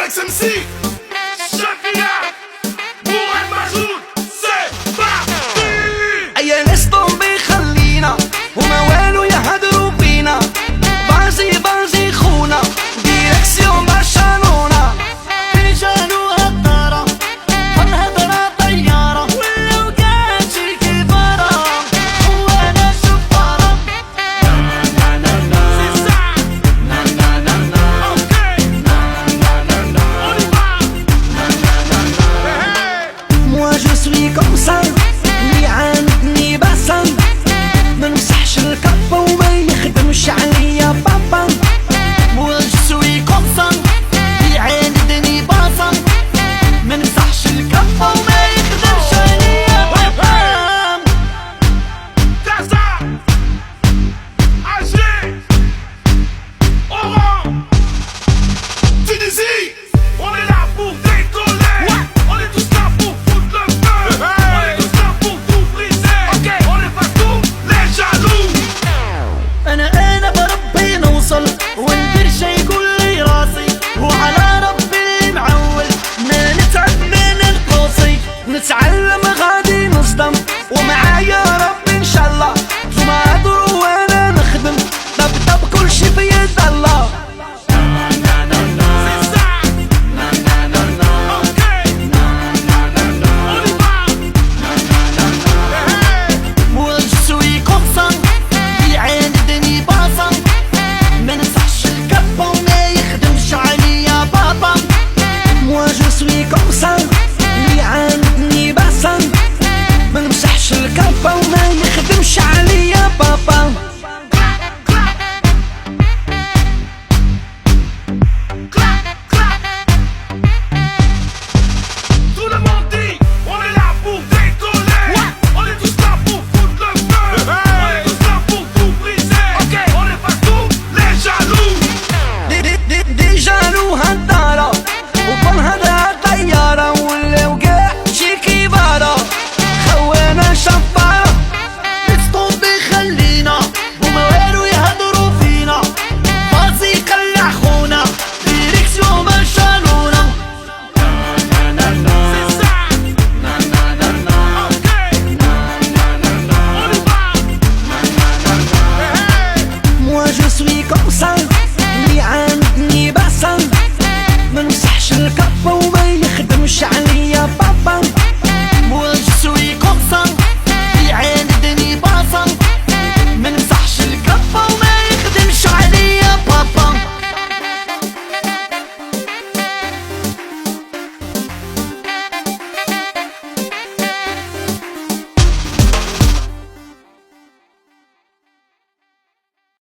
Flex MC, Shakira, Mourad Majoud, c'est parti. أي ناس طومبي خلينا وما والو يهدروا بينا. بازي بازي خونا ديريكسيون برشلونة. رجالو هدارة هالهدرة طيارة ولو كان شي كبارة وانا شفارة. C'est ça. Ok. On y va. Moi je suis comme ça اللي عاندني بسام. منمسحش الكبة وما يخدمش عليا بابا. Moi je suis comme ça اللي عاندني بسام. منمسحش الكبة وما يخدمش عليا بابا. Gaza, Alger, Oran, Tunisie, on est là pour décoller. On est tous là pour foutre le feu. On est tous là pour tout briser. On est pas tous les jaloux. انا بربي نوصل وندير شي يقول لي راسي. وعلى ربي اللي معول ما نتعب ما ننقصي. نتعلم